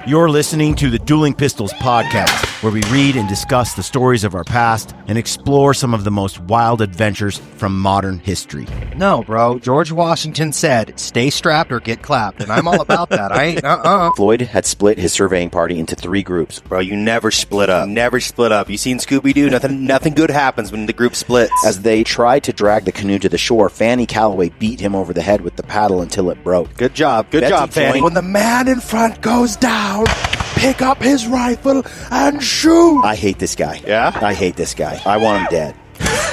You're listening to the Dueling Pistols podcast, where we read and discuss the stories of our past and explore some of the most wild adventures from modern history. No, bro. George Washington said, stay strapped or get clapped, and I'm all about that. I ain't, Floyd had split his surveying party into 3 groups. Bro, you never split up. Never split up. You seen Scooby-Doo? Nothing good happens when the group splits. As they tried to drag the canoe to the shore, Fanny Calloway beat him over the head with the paddle until it broke. Good job, Fanny. When the man in front goes down, pick up his rifle and shoot. I hate this guy. Yeah? I hate this guy. I want him dead.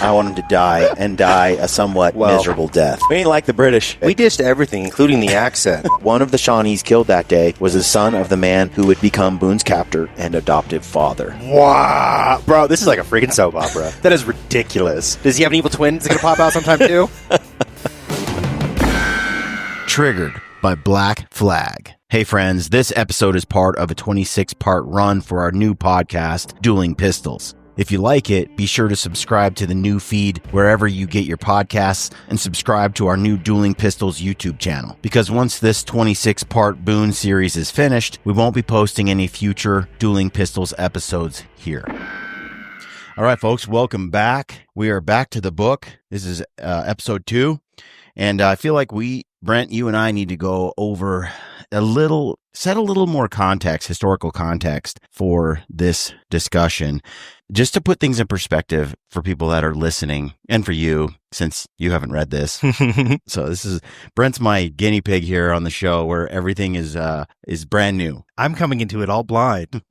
I want him to die, and die a somewhat miserable death. We ain't like the British. We dissed everything, including the accent. One of the Shawnees killed that day was the son of the man who would become Boone's captor and adoptive father. Wow. Bro, this is like a freaking soap opera. That is ridiculous. Does he have an evil twin that's going to pop out sometime too? Triggered by Black Flag. Hey friends, this episode is part of a 26-part run for our new podcast, Dueling Pistols. If you like it, be sure to subscribe to the new feed wherever you get your podcasts and subscribe to our new Dueling Pistols YouTube channel. Because once this 26-part Boone series is finished, we won't be posting any future Dueling Pistols episodes here. All right, folks, welcome back. We are back to the book. This is episode 2. And I feel like Brent, you and I need to go over set a little more context, historical context for this discussion, just to put things in perspective for people that are listening and for you, since you haven't read this. So Brent's my guinea pig here on the show, where everything is brand new. I'm coming into it all blind.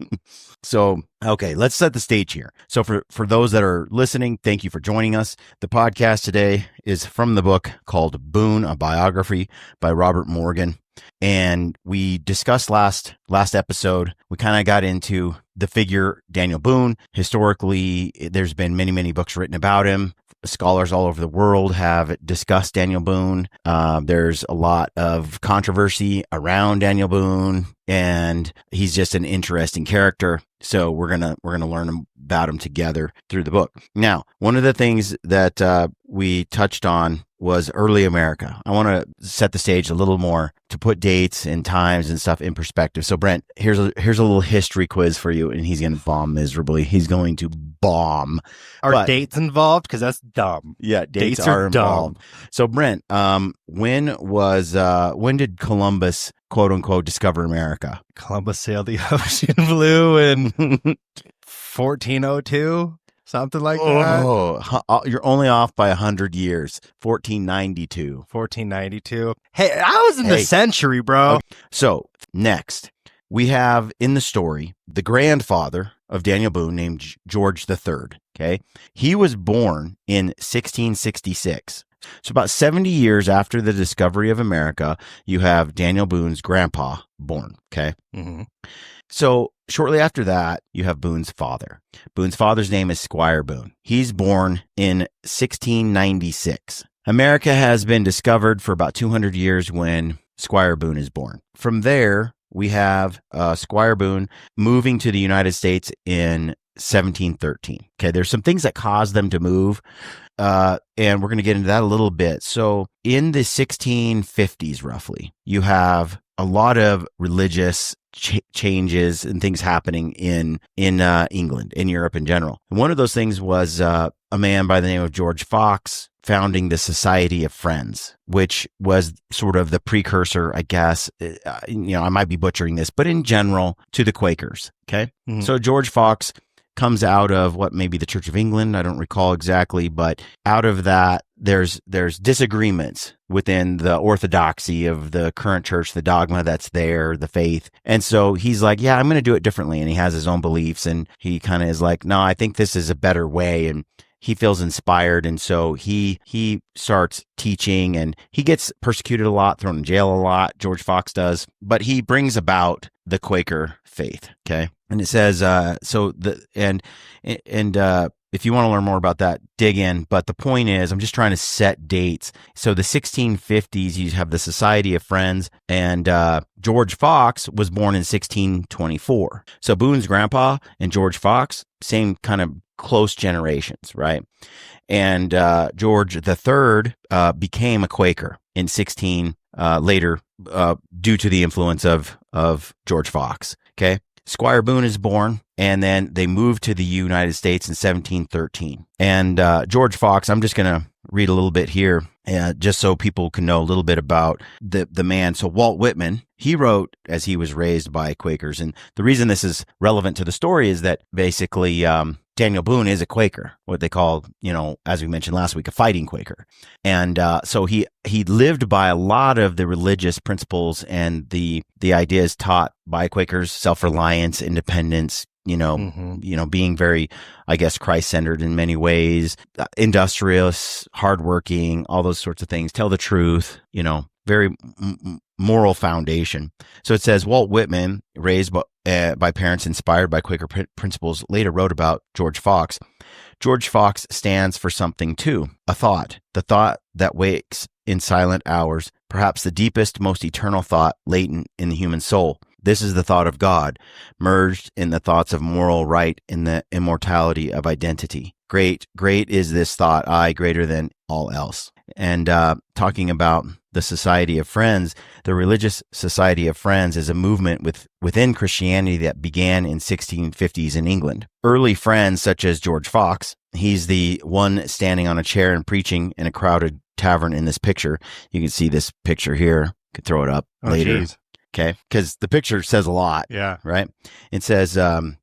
So, okay, let's set the stage here. So for those that are listening, thank you for joining us. The podcast today is from the book called Boone, a Biography by Robert Morgan. And we discussed last episode, we kind of got into the figure Daniel Boone. Historically, there's been many, many books written about him. Scholars all over the world have discussed Daniel Boone. There's a lot of controversy around Daniel Boone, and he's just an interesting character. So we're gonna learn about him together through the book. Now, one of the things that we touched on was early America. I want to set the stage a little more to put dates and times and stuff in perspective. So Brent, here's a little history quiz for you, and he's going to bomb miserably. He's going to bomb. Are dates involved? Because that's dumb. Yeah, dates are involved. Dumb. So Brent, when did Columbus, quote unquote, discover America? Columbus sailed the ocean blue in 1402. Something like that. Oh, you're only off by 100 years. 1492. 1492. Hey, I was in the century, bro. Okay. So, next, we have in the story the grandfather of Daniel Boone named George III. Okay. He was born in 1666. So about 70 years after the discovery of America, you have Daniel Boone's grandpa born. Okay. Mm-hmm. So shortly after that, you have Boone's father. Boone's father's name is Squire Boone. He's born in 1696. America has been discovered for about 200 years when Squire Boone is born. From there, we have Squire Boone moving to the United States in 1713. Okay, there's some things that caused them to move, and we're going to get into that a little bit. So in the 1650s, roughly, you have a lot of religious changes and things happening in England, in Europe in general. And one of those things was a man by the name of George Fox founding the Society of Friends, which was sort of the precursor, I guess, I might be butchering this, but in general, to the Quakers. Okay. Mm-hmm. So George Fox comes out of maybe the Church of England. I don't recall exactly, but out of that, there's disagreements within the orthodoxy of the current church, the dogma that's there, the faith. And so he's like, yeah, I'm going to do it differently. And he has his own beliefs, and he kind of is like, no, I think this is a better way. And he feels inspired. And so he starts teaching, and he gets persecuted a lot, thrown in jail a lot. George Fox does, but he brings about the Quaker faith. Okay. And it says, if you want to learn more about that, dig in. But the point is, I'm just trying to set dates. So the 1650s, you have the Society of Friends, and George Fox was born in 1624. So Boone's grandpa and George Fox, same kind of close generations, right? And George III became a Quaker in later due to the influence of George Fox. Okay. Squire Boone is born, and then they moved to the United States in 1713. And George Fox, I'm just going to read a little bit here, just so people can know a little bit about the man. So Walt Whitman, he wrote as he was raised by Quakers. And the reason this is relevant to the story is that basically Daniel Boone is a Quaker, what they call, as we mentioned last week, a fighting Quaker. And so he lived by a lot of the religious principles and the ideas taught by Quakers: self-reliance, independence, being very, I guess, Christ-centered in many ways, industrious, hardworking, all those sorts of things, tell the truth, very moral foundation. So it says Walt Whitman, raised by parents inspired by Quaker principles, later wrote about George Fox. George Fox stands for something too, a thought, the thought that wakes in silent hours, perhaps the deepest, most eternal thought latent in the human soul. This is the thought of God, merged in the thoughts of moral right in the immortality of identity. Great is this thought, I, greater than all else. And talking about the Society of Friends, the Religious Society of Friends is a movement within Christianity that began in 1650s in England. Early friends, such as George Fox, he's the one standing on a chair and preaching in a crowded tavern in this picture. You can see this picture here. You could throw it up later. Geez. Okay, because the picture says a lot. Yeah. Right? It says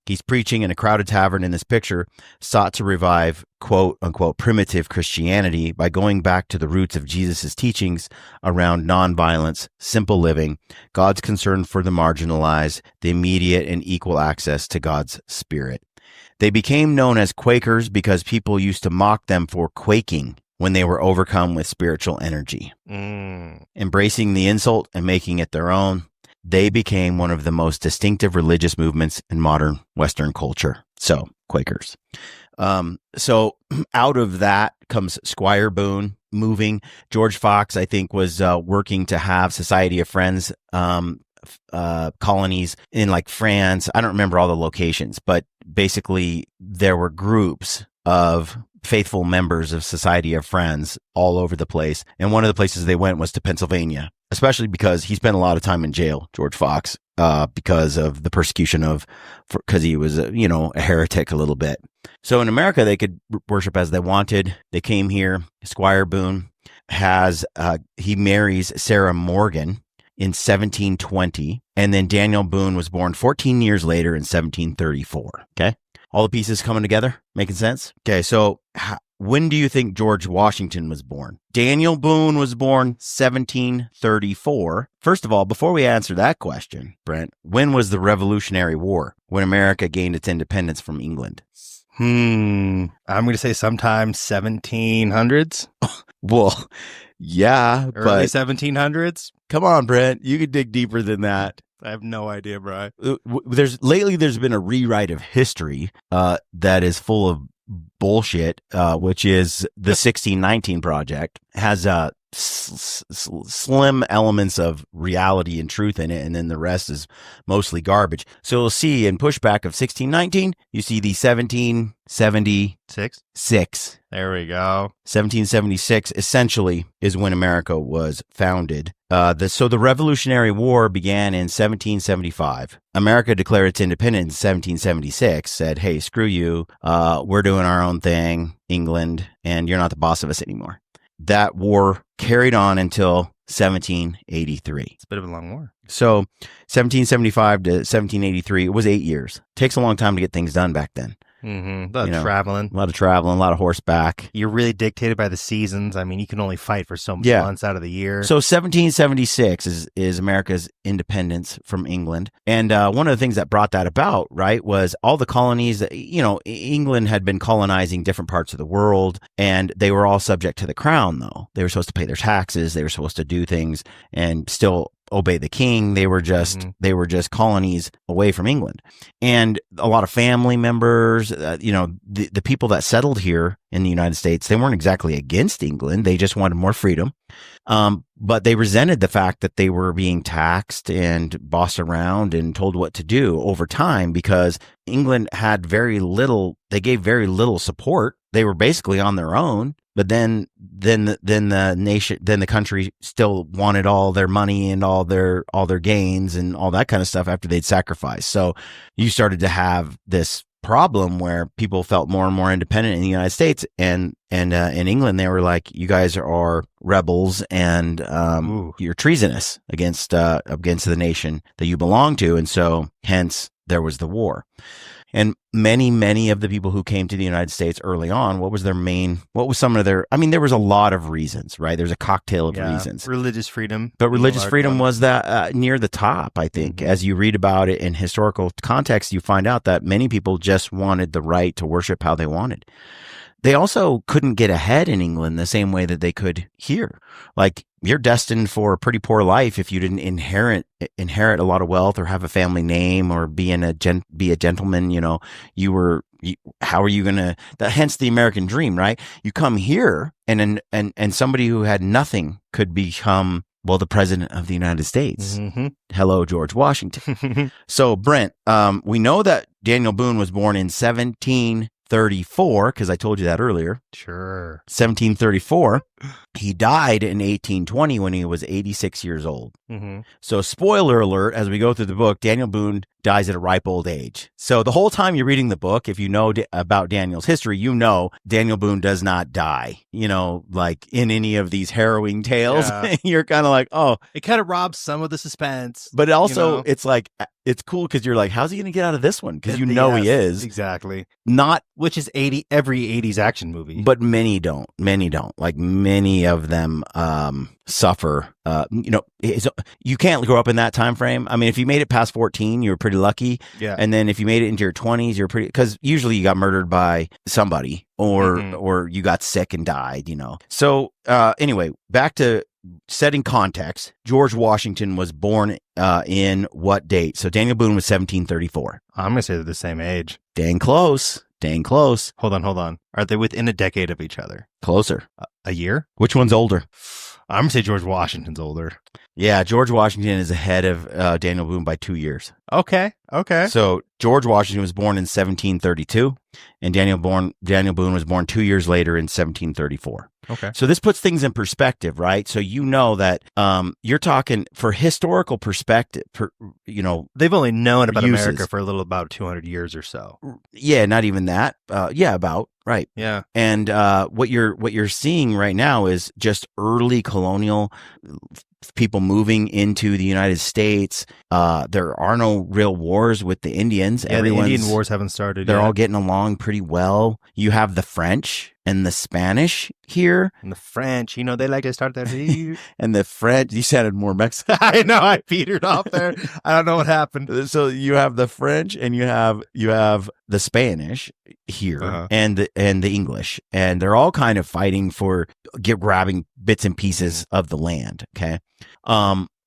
he's preaching in a crowded tavern in this picture, sought to revive, quote unquote, primitive Christianity by going back to the roots of Jesus' teachings around nonviolence, simple living, God's concern for the marginalized, the immediate and equal access to God's Spirit. They became known as Quakers because people used to mock them for quaking when they were overcome with spiritual energy. Embracing the insult and making it their own, they became one of the most distinctive religious movements in modern Western culture. So, Quakers. So out of that comes Squire Boone moving. George Fox, I think, was working to have Society of Friends colonies in like France. I don't remember all the locations, but basically there were groups of faithful members of Society of Friends all over the place. And one of the places they went was to Pennsylvania, especially because he spent a lot of time in jail, George Fox, because of the persecution because he was, a heretic a little bit. So in America, they could worship as they wanted. They came here. Squire Boone he marries Sarah Morgan in 1720. And then Daniel Boone was born 14 years later in 1734. Okay. All the pieces coming together, making sense? Okay, so when do you think George Washington was born? Daniel Boone was born 1734. First of all, before we answer that question, Brent, when was the Revolutionary War, when America gained its independence from England? I'm going to say sometime 1700s. Well, yeah, Early but 1700s. come on, Brent, you could dig deeper than that. I have no idea, bro. There's been a rewrite of history that is full of bullshit, which is the 1619 Project. Has slim elements of reality and truth in it, and then the rest is mostly garbage. So you'll see in pushback of 1619, you see the 1776. There we go. 1776 essentially is when America was founded. So the Revolutionary War began in 1775. America declared its independence in 1776, said, hey, screw you. We're doing our own thing, England, and you're not the boss of us anymore. That war carried on until 1783. It's a bit of a long war. So 1775 to 1783, it was 8 years. Takes a long time to get things done back then. Mm-hmm. A lot of traveling. A lot of traveling, a lot of horseback. You're really dictated by the seasons. I mean, you can only fight for so many months out of the year. So 1776 is America's independence from England. And one of the things that brought that about, right, was all the colonies that, England had been colonizing different parts of the world, and they were all subject to the crown, though. They were supposed to pay their taxes. They were supposed to do things and still obey the king. They were just colonies away from England. And a lot of family members, the people that settled here in the United States, they weren't exactly against England. They just wanted more freedom. But they resented the fact that they were being taxed and bossed around and told what to do over time, because England had they gave very little support. They were basically on their own. But then the country still wanted all their money and all their gains and all that kind of stuff after they'd sacrificed. So you started to have this problem where people felt more and more independent in the United States, and in England they were like, you guys are rebels and you're treasonous against the nation that you belong to, and so hence there was the war. And many of the people who came to the United States early on, what was some of their, I mean, there was a lot of reasons, right? There's a cocktail of reasons. Religious freedom. But religious freedom was that near the top, I think. Mm-hmm. As you read about it in historical context, you find out that many people just wanted the right to worship how they wanted. They also couldn't get ahead in England the same way that they could here. Like, you're destined for a pretty poor life if you didn't inherit a lot of wealth or have a family name or be a gentleman. You know, how are you going to, hence the American dream, right? You come here and somebody who had nothing could become, well, the president of the United States. Mm-hmm. Hello, George Washington. So, Brent, we know that Daniel Boone was born in 1734, because I told you that earlier. Sure. 1734. He died in 1820 when he was 86 years old. Mm-hmm. So, spoiler alert, as we go through the book, Daniel Boone dies at a ripe old age. So the whole time you're reading the book, if you know about Daniel's history, you know Daniel Boone does not die, like in any of these harrowing tales. Yeah. You're kind of like, oh. It kind of robs some of the suspense. But also, it's like, it's cool because you're like, how's he going to get out of this one? Because yes, he is. Exactly. Which is every 80s action movie. But many don't. Like, many of them suffer. You can't grow up in that time frame. I mean, if you made it past 14, you were pretty lucky. Yeah. And then if you made it into your 20s, you're pretty, because usually you got murdered by somebody or you got sick and died, So anyway, back to setting context. George Washington was born in what date? So Daniel Boone was 1734. I'm going to say they're the same age. Dang close. Hold on. Are they within a decade of each other? Closer. A year? Which one's older? I'm going to say George Washington's older. Yeah, George Washington is ahead of Daniel Boone by 2 years. Okay. So George Washington was born in 1732, and Daniel Boone was born 2 years later in 1734. Okay. So this puts things in perspective, right? So you know that you're talking for historical perspective, they've only known about America for about 200 years or so. Yeah, not even that. About. Right. Yeah. And what you're seeing right now is just early colonial people moving into the United States. There are no real wars with the Indians. Yeah, the Indian wars haven't started They're yet. all getting along pretty well. You have the French and the Spanish here. And the French, they like to start that. And the French, you sounded more Mexican. I know, I petered off there. I don't know what happened. So you have the French and you have the Spanish here and the English, and they're all kind of fighting for grabbing bits and pieces of the land. Okay.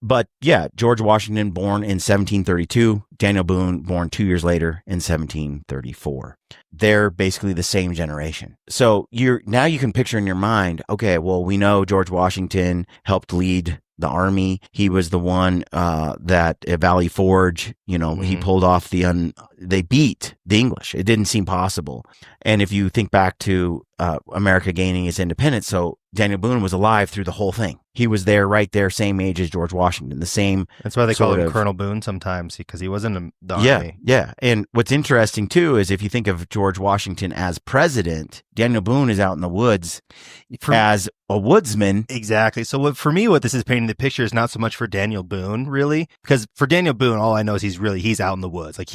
But yeah, George Washington born in 1732, Daniel Boone born 2 years later in 1734. They're basically the same generation. So you can picture in your mind, okay, well, we know George Washington helped lead the army. He was the one that at Valley Forge, he pulled off they beat the English. It didn't seem possible. And if you think back to America gaining its independence, so Daniel Boone was alive through the whole thing. He was there, right there, same age as George Washington, the same. That's why they call him Colonel Boone sometimes, because he was in the army. Yeah. And what's interesting too is if you think of George Washington as president, Daniel Boone is out in the woods as a woodsman. Exactly. So for me, what this is painting the picture is not so much for Daniel Boone, really, because for Daniel Boone, all I know is he's out in the woods. Like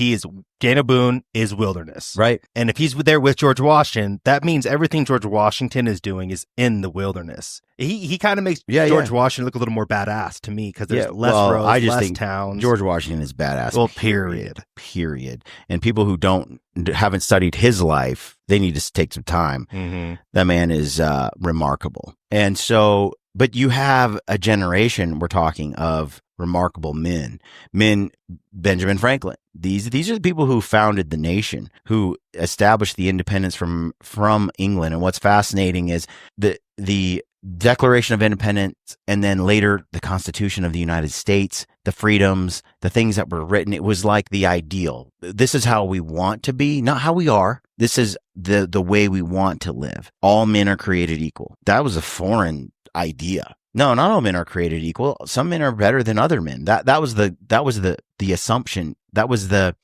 Daniel Boone is wilderness. Right. And if he's there with George Washington, that means everything George Washington is doing is in the wilderness. He kind of makes George Washington look a little more badass to me because there's less roads, I just less think towns. George Washington is badass. Well, period. And people who haven't studied his life, they need to take some time. Mm-hmm. That man is remarkable. And so, but you have a generation, we're talking of remarkable men, Benjamin Franklin. These are the people who founded the nation, who established the independence from England. And what's fascinating is the Declaration of Independence, and then later the Constitution of the United States, the freedoms, the things that were written. It was like the ideal. This is how we want to be, not how we are. This is the way we want to live. All men are created equal. That was a foreign idea. No, not all men are created equal. Some men are better than other men. That was the assumption. That was the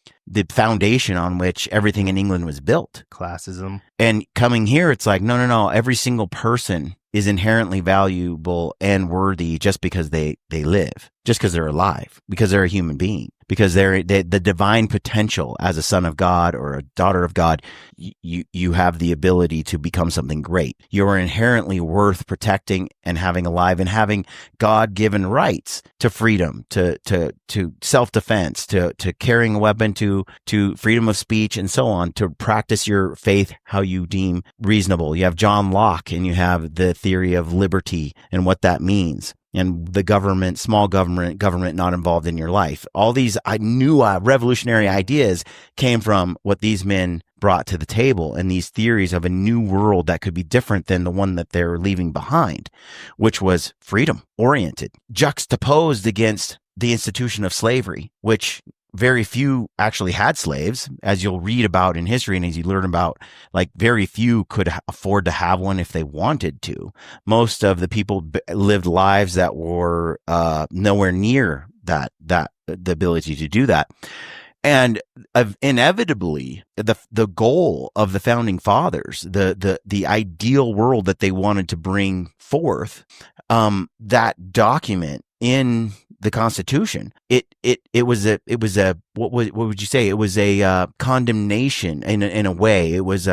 foundation on which everything in England was built. Classism. And coming here, it's like, no. Every single person is inherently valuable and worthy just because they live, just because they're alive, because they're a human being, because they're the divine potential as a son of God or a daughter of God. You have the ability to become something great. You are inherently worth protecting and having alive, and having God-given rights to freedom, to self-defense, to carrying a weapon, to freedom of speech, and so on, to practice your faith how you deem reasonable. You have John Locke, and you have the theory of liberty and what that means, and the government, small government not involved in your life. All these new revolutionary ideas came from what these men brought to the table, and these theories of a new world that could be different than the one that they're leaving behind, which was freedom oriented, juxtaposed against the institution of slavery, which very few actually had slaves, as you'll read about in history, and as you learn about, like, very few could afford to have one if they wanted to. Most of the people lived lives that were nowhere near the ability to do that. And inevitably, the goal of the founding fathers, the ideal world that they wanted to bring forth, that document in the Constitution, it was a what would you say? It was a condemnation in a way. It was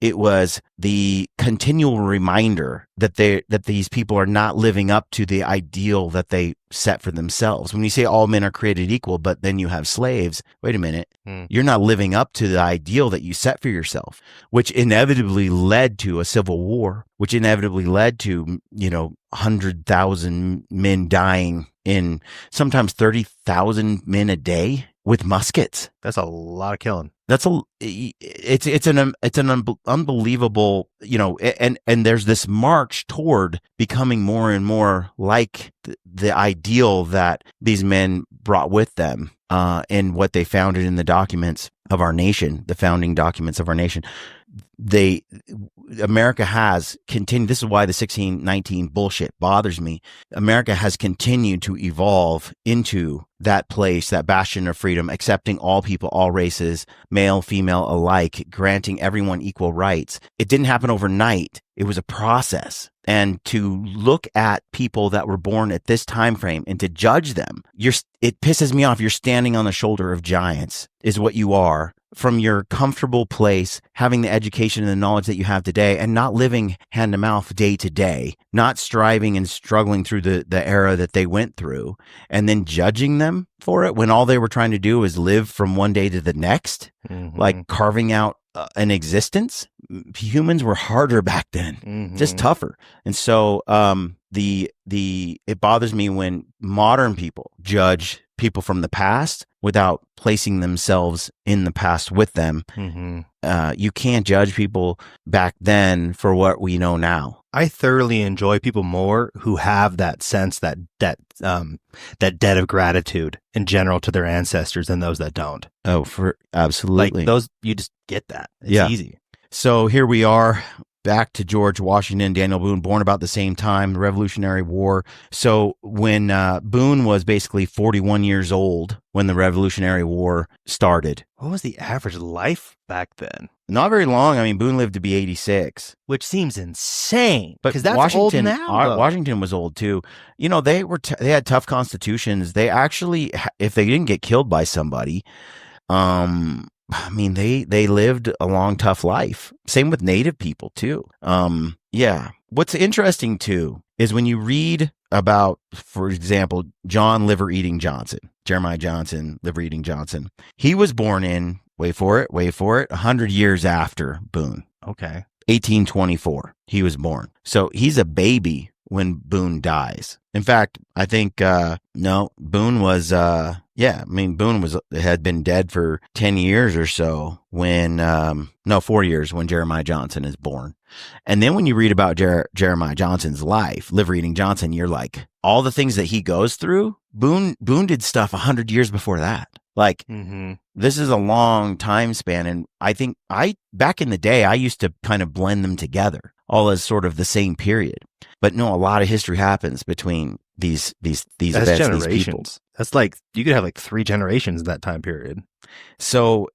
it was the continual reminder that these people are not living up to the ideal that they set for themselves. When you say all men are created equal, but then you have slaves, wait a minute, you're not living up to the ideal that you set for yourself, which inevitably led to a civil war, which inevitably led to, 100,000 men dying, in sometimes 30,000 men a day with muskets. That's a lot of killing. It's an unbelievable, and there's this march toward becoming more and more like the ideal that these men brought with them, and what they founded in the documents of our nation, the founding documents of our nation. America has continued. This is why the 1619 bullshit bothers me. America has continued to evolve into that place, that bastion of freedom, accepting all people, all races, male, female alike, granting everyone equal rights. It didn't happen overnight. It was a process. And to look at people that were born at this time frame and to judge them, it pisses me off. You're standing on the shoulder of giants, is what you are, from your comfortable place, having the education and the knowledge that you have today, and not living hand to mouth day to day, not striving and struggling through the era that they went through, and then judging them for it when all they were trying to do is live from one day to the next, like carving out an existence. Humans were harder back then, just tougher. And so it bothers me when modern people judge people from the past without placing themselves in the past with them. You can't judge people back then for what we know now. I thoroughly enjoy people more who have that sense, that debt of gratitude in general to their ancestors than those that don't. Oh, absolutely. Like those, you just get that. It's easy. So here we are. Back to George Washington, Daniel Boone, born about the same time, the Revolutionary War. So when Boone was basically 41 years old when the Revolutionary War started. What was the average life back then? Not very long. I mean, Boone lived to be 86. Which seems insane. But because that's Washington, old now. Washington was old too. They had tough constitutions. They actually, if they didn't get killed by somebody, I mean, they lived a long, tough life. Same with Native people too. What's interesting too is when you read about, for example, Jeremiah Johnson, liver-eating Johnson. He was born in, wait for it, 100 years after Boone. Okay. 1824, he was born. So he's a baby when Boone dies. In fact, I think, Boone was, Boone had been dead for 10 years or so when, 4 years when Jeremiah Johnson is born. And then when you read about Jeremiah Johnson's life, Liver Eating Johnson, you're like, all the things that he goes through, Boone did stuff 100 years before that. Like, this is a long time span. And I think back in the day, I used to kind of blend them together all as sort of the same period. But no, a lot of history happens between these events, generations. these people. That's like, you could have like 3 generations in that time period. So,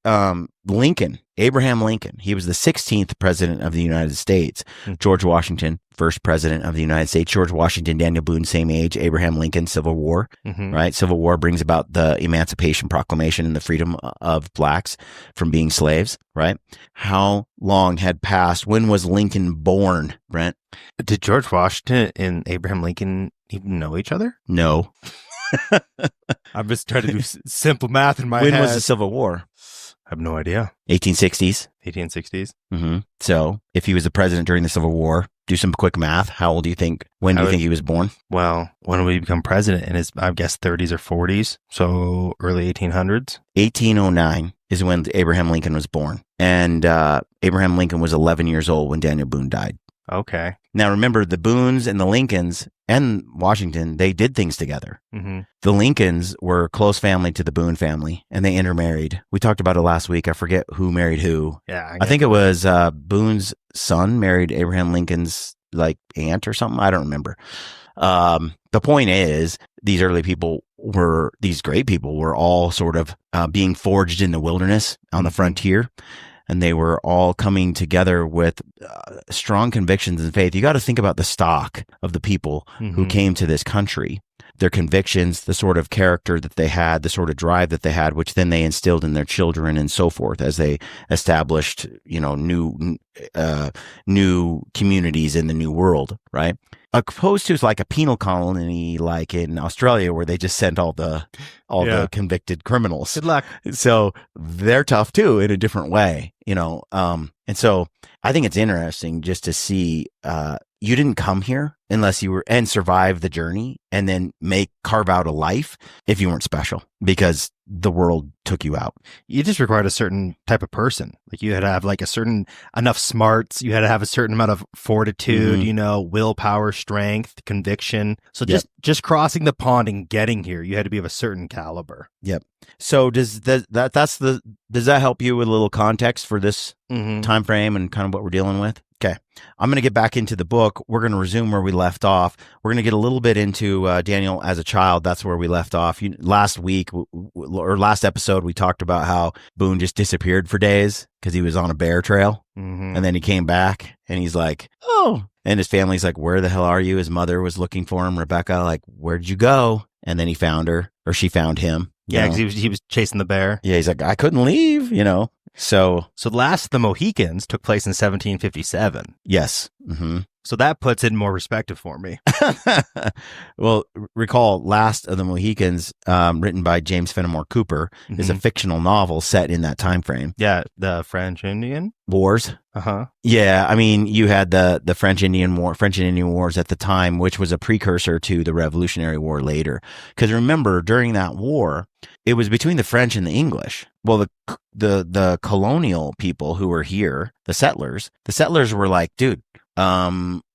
Lincoln, Abraham Lincoln, he was the 16th president of the United States. George Washington, first president of the United States. George Washington, Daniel Boone, same age. Abraham Lincoln, Civil War, right? Civil War brings about the Emancipation Proclamation and the freedom of blacks from being slaves, right? How long had passed? When was Lincoln born, Brent? Did George Washington and Abraham Lincoln even know each other? No. I'm just trying to do simple math in my head. When was the Civil War? I have no idea. 1860s. 1860s. So if he was the president during the Civil War, do some quick math. How old do you think? When do you think he was born? Well, when would he become president? In his, I guess, 30s or 40s. So early 1800s. 1809 is when Abraham Lincoln was born. And Abraham Lincoln was 11 years old when Daniel Boone died. Okay. Now, remember, the Boones and the Lincolns and Washington, they did things together. The Lincolns were close family to the Boone family, and they intermarried. We talked about it last week. I forget who married who. Yeah, I think it was Boone's son married Abraham Lincoln's like aunt or something. I don't remember. The point is, these great people were all sort of being forged in the wilderness on the frontier. And they were all coming together with strong convictions and faith. You got to think about the stock of the people who came to this country, their convictions, the sort of character that they had, the sort of drive that they had, which then they instilled in their children and so forth as they established, new communities in the New World, right? Opposed to like a penal colony, like in Australia, where they just sent all the convicted criminals. Good luck. So they're tough too in a different way, And so I think it's interesting just to see you didn't come here unless you were and survive the journey and then carve out a life if you weren't special because the world took you out. You just required a certain type of person. Like you had to have like enough smarts. You had to have a certain amount of fortitude, willpower, strength, conviction. So just crossing the pond and getting here, you had to be of a certain caliber. Yep. So does that help you with a little context for this time frame and kind of what we're dealing with? Okay. I'm going to get back into the book. We're going to resume where we left off. We're going to get a little bit into Daniel as a child. That's where we left off. Last episode, we talked about how Boone just disappeared for days because he was on a bear trail. And then he came back and he's like, oh. And his family's like, where the hell are you? His mother was looking for him. Rebecca, like, where'd you go? And then he found her, or she found him. Yeah, because he was chasing the bear. Yeah, he's like, I couldn't leave, So the Last of the Mohicans took place in 1757. Yes. So that puts it in more perspective for me. Well, recall Last of the Mohicans, written by James Fenimore Cooper, is a fictional novel set in that time frame. Yeah, the French Indian Wars. Yeah, I mean, you had the French and Indian Wars at the time, which was a precursor to the Revolutionary War later. Because remember, during that war, it was between the French and the English. Well, the colonial people who were here, the settlers were like, dude,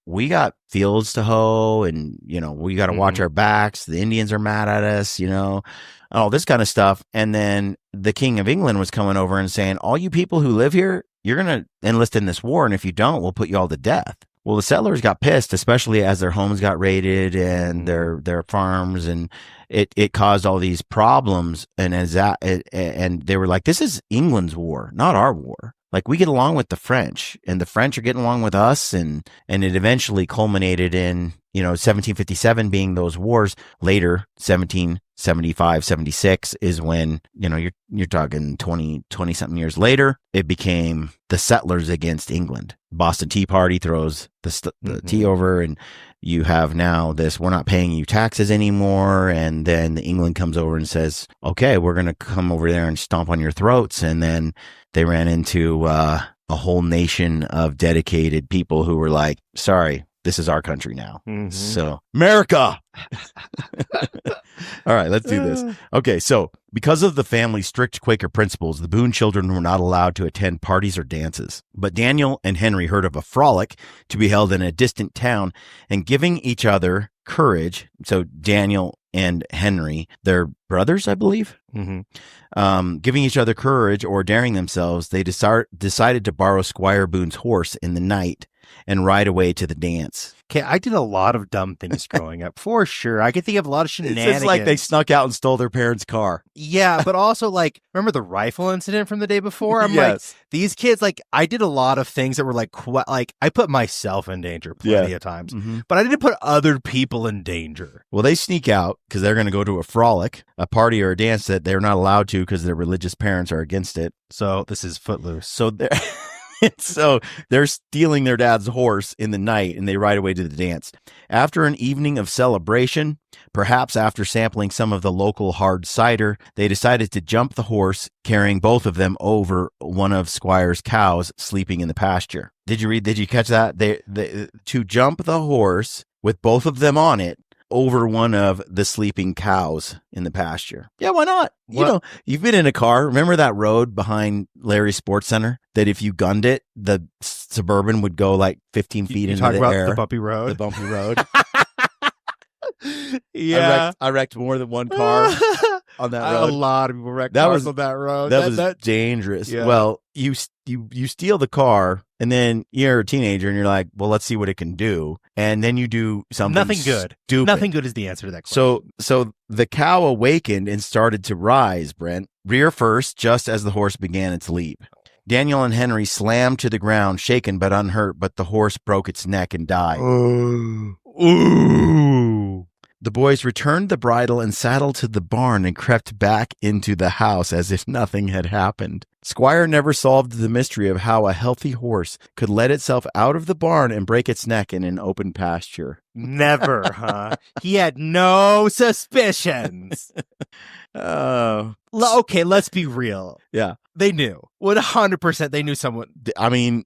we got fields to hoe and, we got to watch our backs. The Indians are mad at us, all this kind of stuff. And then the King of England was coming over and saying, all you people who live here, you're going to enlist in this war. And if you don't, we'll put you all to death. Well, the settlers got pissed, especially as their homes got raided and their farms, and it caused all these problems. And and they were like, this is England's war, not our war. Like, we get along with the French, and the French are getting along with us, and it eventually culminated in, 1757 being those wars. Later, 1775, 76 is when, you're talking 20 something years later, it became the settlers against England. Boston Tea Party throws the tea over, and you have now this, we're not paying you taxes anymore. And then England comes over and says, okay, we're going to come over there and stomp on your throats. And then they ran into a whole nation of dedicated people who were like, sorry, this is our country now. So, America. All right, let's do this. Okay, so because of the family's strict Quaker principles, the Boone children were not allowed to attend parties or dances. But Daniel and Henry heard of a frolic to be held in a distant town, and giving each other courage. So Daniel and Henry, they're brothers, I believe. Giving each other courage or daring themselves, they decided to borrow Squire Boone's horse in the night and ride away to the dance. Okay, I did a lot of dumb things growing up, for sure. I could think of a lot of shenanigans. It's like they snuck out and stole their parents' car. Yeah, but also, like, remember the rifle incident from the day before? I'm like, these kids, like, I did a lot of things that were like, I put myself in danger plenty of times, but I didn't put other people in danger. Well, they sneak out because they're going to go to a frolic, a party or a dance that they're not allowed to because their religious parents are against it. So this is Footloose. So they're... So they're stealing their dad's horse in the night and they ride away to the dance. After an evening of celebration, perhaps after sampling some of the local hard cider, they decided to jump the horse, carrying both of them over one of Squire's cows sleeping in the pasture. Did you catch that? They to jump the horse with both of them on it over one of the sleeping cows in the pasture. Yeah, why not? You know, you've been in a car. Remember that road behind Larry's Sports Center that if you gunned it, the Suburban would go like 15 feet into the air? You talk about the bumpy road? The bumpy road. Yeah. I wrecked more than one car on that road. A lot of people wrecked cars on that road. That was dangerous. Yeah. Well, you steal the car and then you're a teenager and you're like, well, let's see what it can do. And then you do something Nothing good. Stupid. Nothing good is the answer to that question. So the cow awakened and started to rise, Brent, rear first, just as the horse began its leap. Daniel and Henry slammed to the ground, shaken but unhurt, but the horse broke its neck and died. Ooh. The boys returned the bridle and saddle to the barn and crept back into the house as if nothing had happened. Squire never solved the mystery of how a healthy horse could let itself out of the barn and break its neck in an open pasture. Never, huh? He had no suspicions. Okay, let's be real. Yeah. They knew. 100% they knew someone. I mean,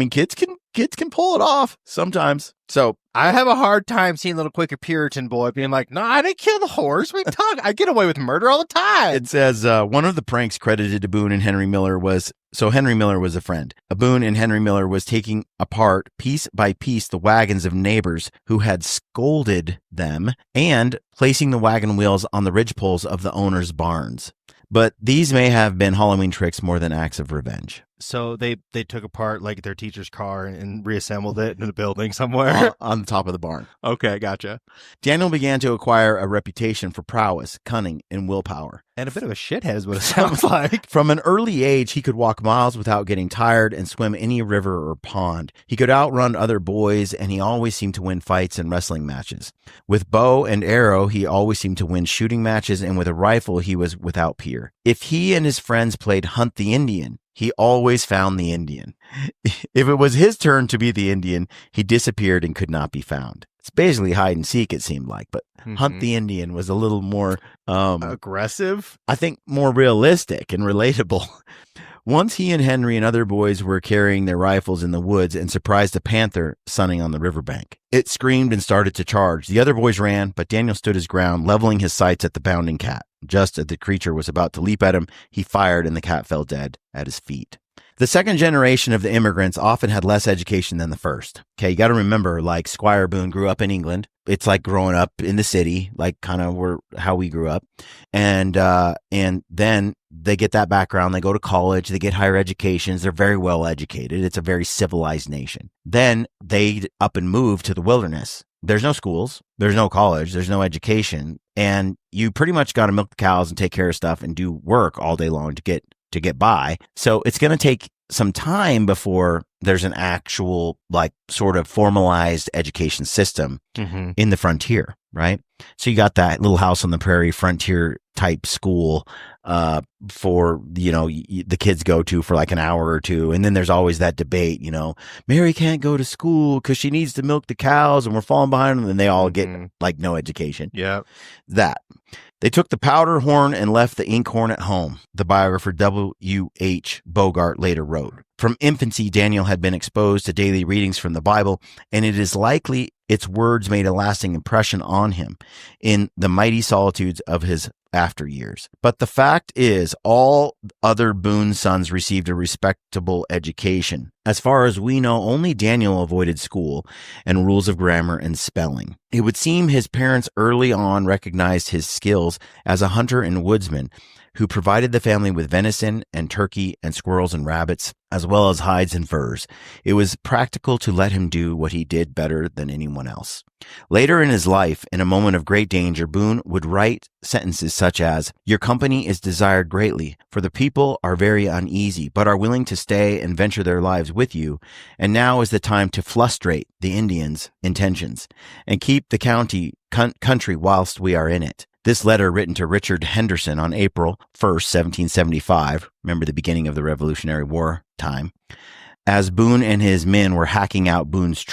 kids can pull it off sometimes. So I have a hard time seeing little Quaker Puritan boy being like, no, I didn't kill the horse. We talk. I get away with murder all the time. It says one of the pranks credited to Boone and Henry Miller was, so Henry Miller was a friend. Boone and Henry Miller was taking apart piece by piece the wagons of neighbors who had scolded them and placing the wagon wheels on the ridgepoles of the owner's barns. But these may have been Halloween tricks more than acts of revenge. So they took apart like their teacher's car and reassembled it in a building somewhere? On the top of the barn. Okay, gotcha. Daniel began to acquire a reputation for prowess, cunning, and willpower. And a bit of a shithead is what it sounds like. From an early age, he could walk miles without getting tired and swim any river or pond. He could outrun other boys, and he always seemed to win fights and wrestling matches. With bow and arrow, he always seemed to win shooting matches, and with a rifle, he was without peer. If he and his friends played Hunt the Indian, he always found the Indian. If it was his turn to be the Indian, he disappeared and could not be found. It's basically hide and seek, it seemed like, but Hunt the Indian was a little more aggressive. I think more realistic and relatable. Once he and Henry and other boys were carrying their rifles in the woods and surprised a panther sunning on the riverbank. It screamed and started to charge. The other boys ran, but Daniel stood his ground, leveling his sights at the bounding cat. Just as the creature was about to leap at him, he fired and the cat fell dead at his feet. The second generation of the immigrants often had less education than the first. Okay, you got to remember, like Squire Boone grew up in England. It's like growing up in the city, like kind of how we grew up. And then they get that background. They go to college. They get higher educations. They're very well educated. It's a very civilized nation. Then they up and move to the wilderness. There's no schools. There's no college. There's no education. And you pretty much got to milk the cows and take care of stuff and do work all day long to get by. So it's going to take some time before there's an actual, like, sort of formalized education system in the frontier, right? So you got that little house on the prairie frontier type school for, the kids go to for like an hour or two. And then there's always that debate, Mary can't go to school because she needs to milk the cows and we're falling behind them. And they all get like no education. Yeah. That. They took the powder horn and left the inkhorn at home, the biographer W.H. Bogart later wrote. From infancy, Daniel had been exposed to daily readings from the Bible, and it is likely its words made a lasting impression on him in the mighty solitudes of his after years. But the fact is, all other Boone sons received a respectable education. As far as we know, only Daniel avoided school and rules of grammar and spelling. It would seem his parents early on recognized his skills as a hunter and woodsman, who provided the family with venison and turkey and squirrels and rabbits, as well as hides and furs. It was practical to let him do what he did better than anyone else. Later in his life, in a moment of great danger, Boone would write sentences such as, "Your company is desired greatly, for the people are very uneasy, but are willing to stay and venture their lives with you. And now is the time to frustrate the Indians' intentions and keep the country whilst we are in it." This letter, written to Richard Henderson on April 1st, 1775, remember the beginning of the Revolutionary War time, as Boone and his men were hacking out Boone's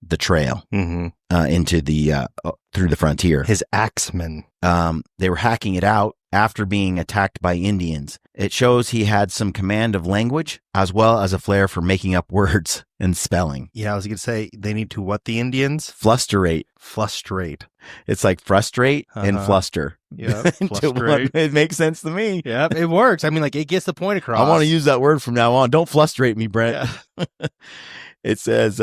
the trail, into the through the frontier. His axemen. They were hacking it out after being attacked by Indians. It shows he had some command of language as well as a flair for making up words and spelling. Yeah, I was going to say, they need to what the Indians? Flusterate. Frustrate. It's like frustrate and fluster. Yeah, flustrate. It makes sense to me. Yeah, it works. I mean, like, it gets the point across. I want to use that word from now on. Don't frustrate me, Brent. Yeah. It says,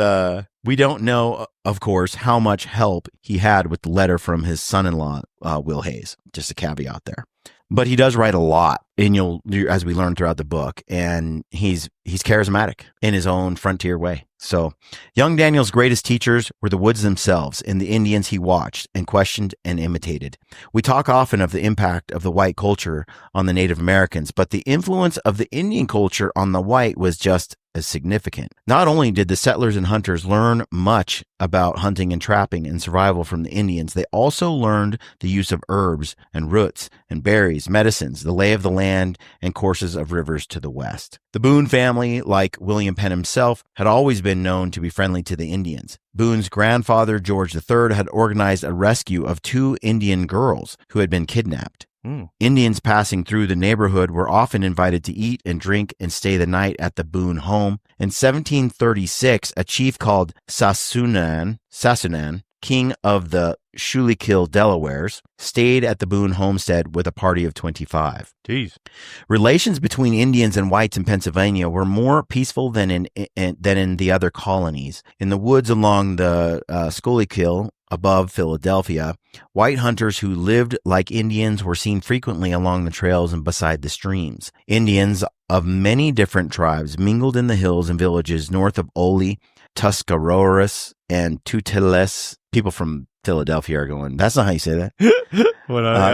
we don't know, of course, how much help he had with the letter from his son-in-law, Will Hayes. Just a caveat there. But he does write a lot, and as we learn throughout the book, and he's charismatic in his own frontier way. So young Daniel's greatest teachers were the woods themselves and the Indians he watched and questioned and imitated. We talk often of the impact of the white culture on the Native Americans, but the influence of the Indian culture on the white was just as significant. Not only did the settlers and hunters learn much about hunting and trapping and survival from the Indians, they also learned the use of herbs and roots and berries, medicines, the lay of the land, and courses of rivers to the west. The Boone family, like William Penn himself, had always been known to be friendly to the Indians. Boone's grandfather, George III, had organized a rescue of 2 Indian girls who had been kidnapped. Indians passing through the neighborhood were often invited to eat and drink and stay the night at the Boone home. In 1736, a chief called Sasunan, king of the Schuylkill Delawares, stayed at the Boone homestead with a party of 25. Jeez. Relations between Indians and whites in Pennsylvania were more peaceful than in the other colonies. In the woods along the Schuylkill, above Philadelphia, white hunters who lived like Indians were seen frequently along the trails and beside the streams. Indians of many different tribes mingled in the hills and villages north of Ole, Tuscaroras, and Tuteles. People from Philadelphia are going, that's not how you say that.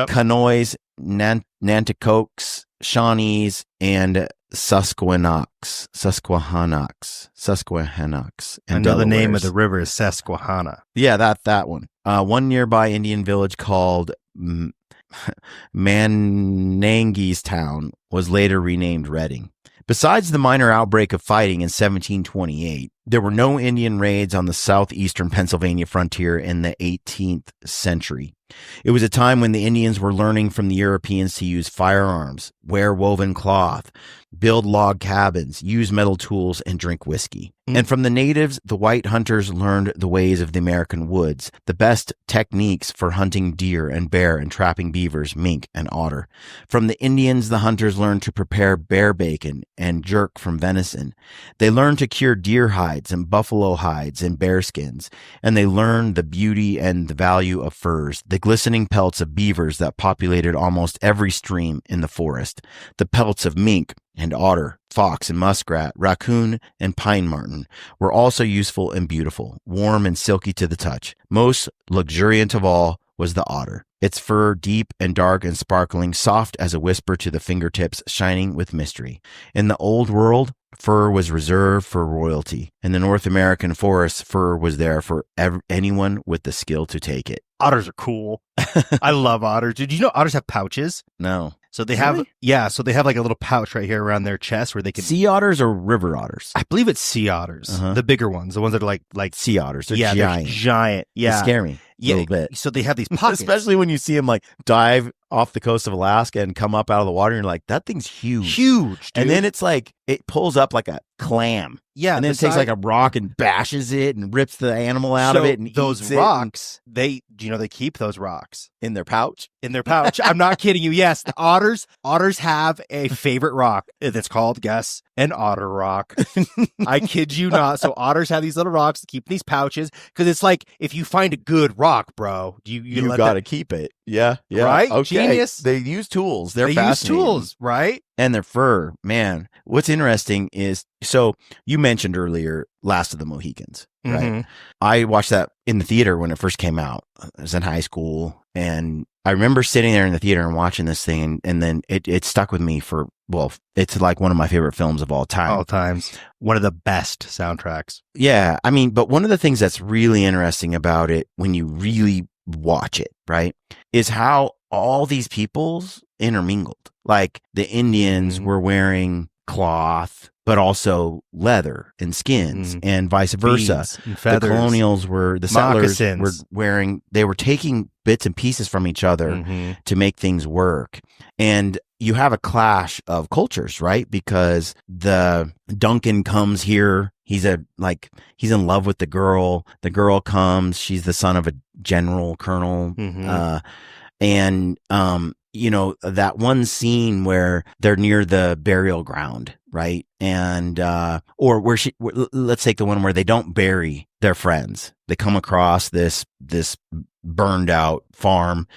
Canois, Nanticokes, Shawnees, and Susquehannocks. And I know the name of the river is Susquehanna. Yeah, that one. One nearby Indian village called Manangistown was later renamed Reading. Besides the minor outbreak of fighting in 1728, there were no Indian raids on the southeastern Pennsylvania frontier in the 18th century. It was a time when the Indians were learning from the Europeans to use firearms, wear woven cloth, build log cabins, use metal tools, and drink whiskey. And from the natives, the white hunters learned the ways of the American woods, the best techniques for hunting deer and bear and trapping beavers, mink, and otter. From the Indians, the hunters learned to prepare bear bacon and jerk from venison. They learned to cure deer hides and buffalo hides and bear skins, and they learned the beauty and the value of furs, the glistening pelts of beavers that populated almost every stream in the forest, the pelts of mink and otter, fox and muskrat, raccoon and pine marten were also useful and beautiful, warm and silky to the touch. Most luxuriant of all was the otter. Its fur deep and dark and sparkling, soft as a whisper to the fingertips, shining with mystery. In the old world, fur was reserved for royalty. In the North American forests, fur was there for anyone with the skill to take it. Otters are cool. I love otters. Did you know otters have pouches? No. So they have, so they have like a little pouch right here around their chest where they can. Sea otters or river otters? I believe it's sea otters, the bigger ones, the ones that are like sea otters. They're giant. They're giant. Yeah, they scare me a little bit. So they have these pockets, especially when you see them like dive off the coast of Alaska and come up out of the water, and you're like, that thing's huge, dude. And then it's like it pulls up like a clam. Yeah, And then it takes like a rock and bashes it and rips the animal out of it. And those eats it rocks, they keep those rocks in their pouch. in their pouch. I'm not kidding you. Yes, the otters have a favorite rock. It's called, guess, an otter rock. I kid you not. So otters have these little rocks to keep in these pouches because it's like if you find a good rock, bro, you got to keep it. Yeah, right. Okay. Genius. They use tools. They use fascinating. Tools, right? And their fur, man. What's interesting is, so you mentioned earlier, Last of the Mohicans, right? Mm-hmm. I watched that in the theater when it first came out. I was in high school, and I remember sitting there in the theater and watching this thing, and then it stuck with me for, well, it's like one of my favorite films of all time. All times. One of the best soundtracks. Yeah. I mean, but one of the things that's really interesting about it when you really watch it, right, is how all these peoples intermingled. Like the Indians were wearing cloth, but also leather and skins, and vice versa. And feathers. The colonials the settlers Moccasins. they were taking bits and pieces from each other to make things work. And you have a clash of cultures, right? Because the Duncan comes here. He's in love with the girl. The girl comes. She's the son of a general, colonel. That one scene where they're near the burial ground, right? And, let's take the one where they don't bury their friends. They come across this burned out farm.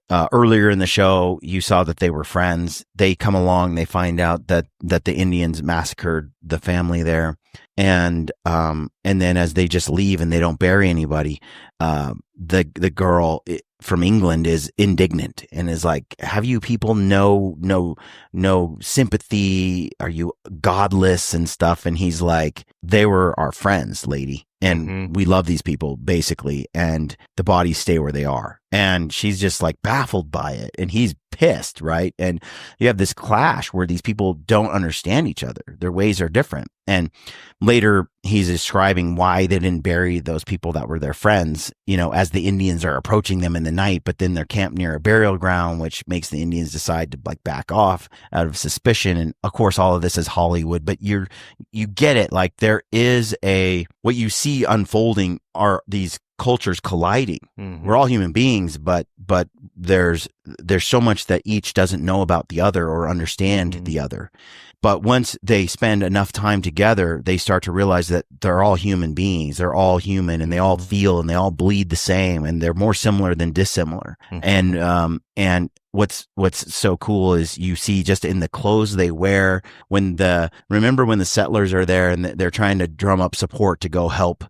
Earlier in the show, you saw that they were friends. They come along, they find out that the Indians massacred the family there. And then as they just leave and they don't bury anybody, the girl from England is indignant and is like, have you people no sympathy? Are you godless and stuff? And he's like, they were our friends, lady. And we love these people, basically, and the bodies stay where they are. And she's just like baffled by it, and he's pissed, right? And you have this clash where these people don't understand each other. Their ways are different. And later he's describing why they didn't bury those people that were their friends, as the Indians are approaching them in the night, but then they're camped near a burial ground, which makes the Indians decide to like back off out of suspicion. And of course, all of this is Hollywood, but you get it. Like there is what you see unfolding are these cultures colliding. We're all human beings, but there's so much that each doesn't know about the other or understand the other. But once they spend enough time together, they start to realize that they're all human beings. They're all human, and they all feel and they all bleed the same, and they're more similar than dissimilar. And what's so cool is you see just in the clothes they wear remember when the settlers are there and they're trying to drum up support to go help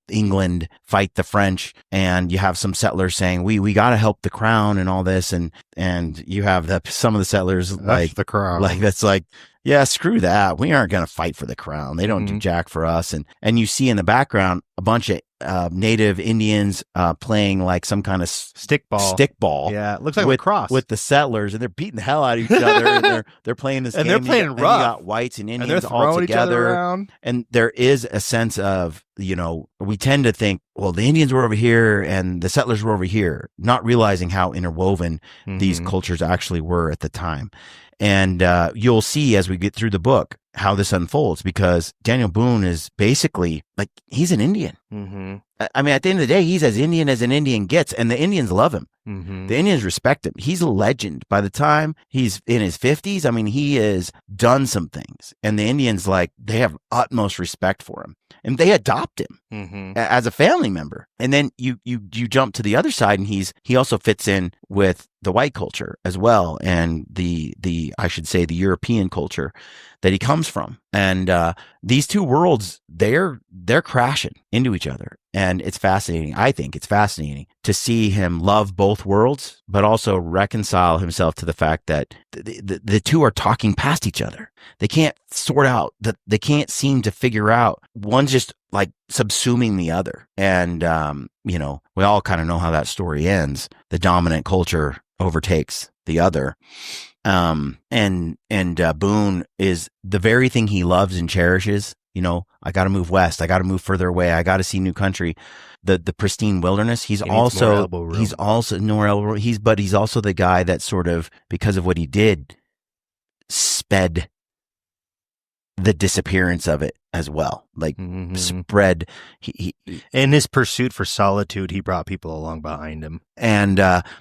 England fight the French, and you have some settlers saying we got to help the crown and all this, and you have some of the settlers like the crown, like that's like, yeah, screw that, we aren't going to fight for the crown, they don't do jack for us. And you see in the background a bunch of native Indians playing like some kind of stickball. Yeah, it looks like lacrosse with the settlers, and they're beating the hell out of each other, and they're playing this and game. they're playing rough. And you got whites and Indians all together, and there is a sense of, we tend to think, well, the Indians were over here and the settlers were over here, not realizing how interwoven these cultures actually were at the time. And you'll see as we get through the book how this unfolds, because Daniel Boone is basically like, he's an Indian. I mean, at the end of the day, he's as Indian as an Indian gets, and the Indians love him. The Indians respect him. He's a legend. By the time he's in his 50s, I mean, he has done some things, and the Indians, like, they have utmost respect for him, and they adopt him as a family member. And then you jump to the other side, and he also fits in with the white culture as well, and the I should say the European culture that he comes from. And these two worlds, they're crashing into each other. And it's fascinating. I think it's fascinating to see him love both worlds, but also reconcile himself to the fact that the two are talking past each other. They can't sort out that. They can't seem to figure out. One's just like subsuming the other. And, we all kind of know how that story ends. The dominant culture overtakes the other. And Boone is the very thing he loves and cherishes. I got to move west. I got to move further away. I got to see new country, the pristine wilderness. He's also nor elbow room. He's also the guy that sort of, because of what he did, sped the disappearance of it as well. Like spread. In his pursuit for solitude, he brought people along behind him. And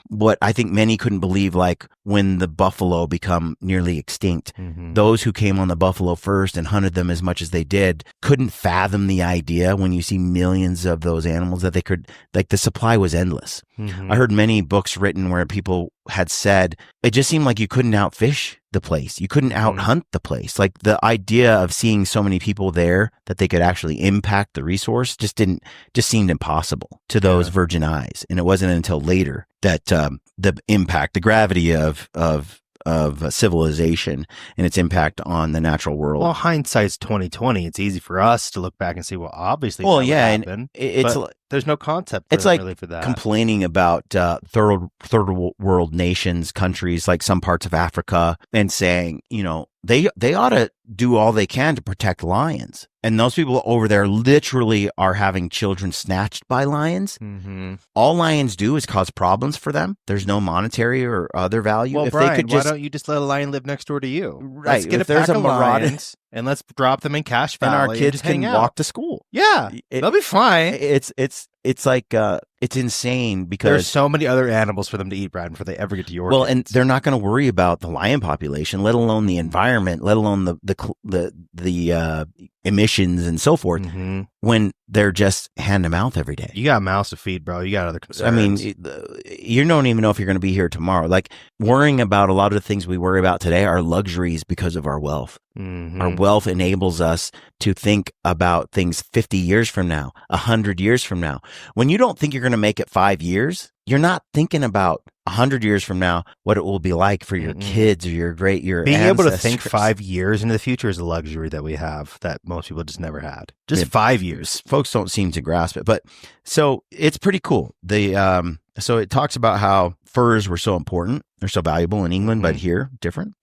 what I think many couldn't believe, like when the buffalo become nearly extinct, those who came on the buffalo first and hunted them as much as they did couldn't fathom the idea when you see millions of those animals that they could, like the supply was endless. I heard many books written where people had said it just seemed like you couldn't outfish the place. You couldn't out hunt the place. Like the idea of seeing so many people there that they could actually impact the resource just seemed impossible to those virgin eyes. And it wasn't until later that the impact, the gravity of civilization and its impact on the natural world. Well, hindsight's 2020. It's easy for us to look back and say, well, obviously, well, that yeah, would happen, and it's but there's no concept. It's like really for that. complaining about third world nations, countries like some parts of Africa, and saying, you know, they ought to do all they can to protect lions. And those people over there literally are having children snatched by lions. All lions do is cause problems for them. There's no monetary or other value. Well, if Brian, they could just, why don't you just let a lion live next door to you? Right. Let's get If a there's pack a of marauding- lions and let's drop them in Cache and Valley our kids just can hang walk out. to school. Yeah, they'll be fine. It's like it's insane because There's so many other animals for them to eat, Brad, before they ever get to your well, kids. and they're not going to worry about the lion population, let alone the environment, let alone the emissions and so forth. When they're just hand to mouth every day. You got a mouse to feed, bro. You got other concerns. I mean, you don't even know if you're going to be here tomorrow. Like worrying about a lot of the things we worry about today are luxuries because of our wealth. Our wealth enables us to think about things 50 years from now, 100 years from now. When you don't think you're going to make it 5 years, you're not thinking about 100 years from now what it will be like for your kids or your being able to think ancestors. 5 years into the future is a luxury that we have that most people just never had. Just 5 years. Folks don't seem to grasp it, but so it's pretty cool. So it talks about how furs were so important. They're so valuable in England, but here different.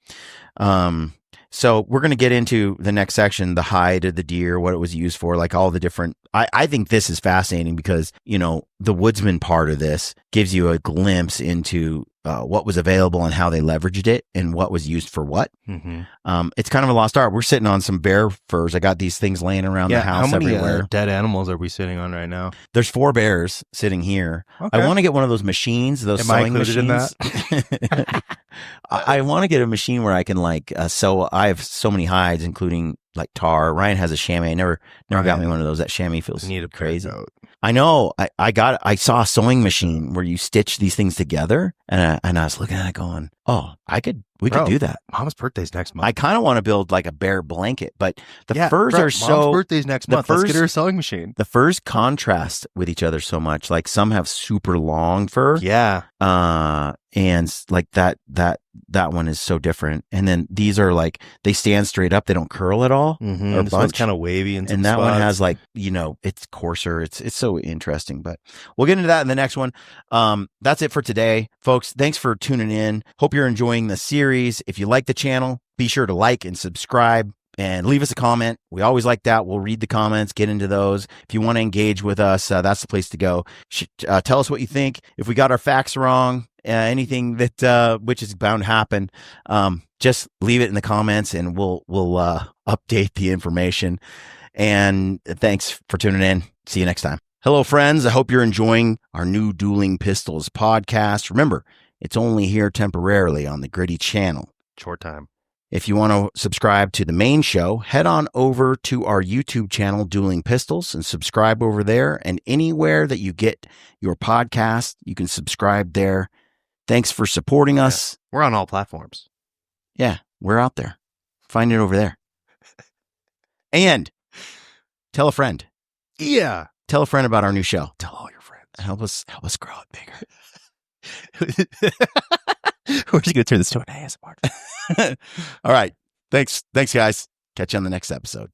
So we're going to get into the next section, the hide of the deer, what it was used for, like all the different, I think this is fascinating because, you know, the woodsman part of this gives you a glimpse into what was available and how they leveraged it and what was used for what. It's kind of a lost art. We're sitting on some bear furs. I got these things laying around the house how many everywhere. dead animals are we sitting on right now? There's 4 bears sitting here. Okay. I want to get one of those machines, those Am I sewing included machines. in that? I want to get a machine where I can like sew. I have so many hides, including like tar. Ryan has a chamois. I never got me one of those. That chamois feels Need a crazy. note. I know. I saw a sewing machine where you stitch these things together, and I was looking at it going, oh, we could do that. Mom's birthday's next month. I kind of want to build like a bear blanket, but the furs bro, are Mom's so. birthday's next the month. Let's get furs- her a sewing machine. The furs contrast with each other so much. Like some have super long fur. Yeah. And like that one is so different. And then these are like, they stand straight up. They don't curl at all. Or This one's bunch. kind of wavy and And that one has like, you know, it's coarser. It's so interesting, but we'll get into that in the next one. That's it for today, folks. Thanks for tuning in. Hope you're enjoying the series. If you like the channel, be sure to like and subscribe and leave us a comment. We always like that. We'll read the comments, get into those. If you want to engage with us, that's the place to go. Tell us what you think. If we got our facts wrong, anything that which is bound to happen, just leave it in the comments and we'll update the information. And thanks for tuning in. See you next time. Hello, friends. I hope you're enjoying our new Dueling Pistols podcast. Remember, it's only here temporarily on the Gritty channel. short time. If you want to subscribe to the main show, head on over to our YouTube channel, Dueling Pistols, and subscribe over there. And anywhere that you get your podcast, you can subscribe there. Thanks for supporting us. We're on all platforms. Yeah, we're out there. Find it over there. And tell a friend. Yeah. Tell a friend about our new show. Tell all your friends. Help us grow it bigger. We're just going to turn this to an ASMR. All right. Thanks, guys. Catch you on the next episode.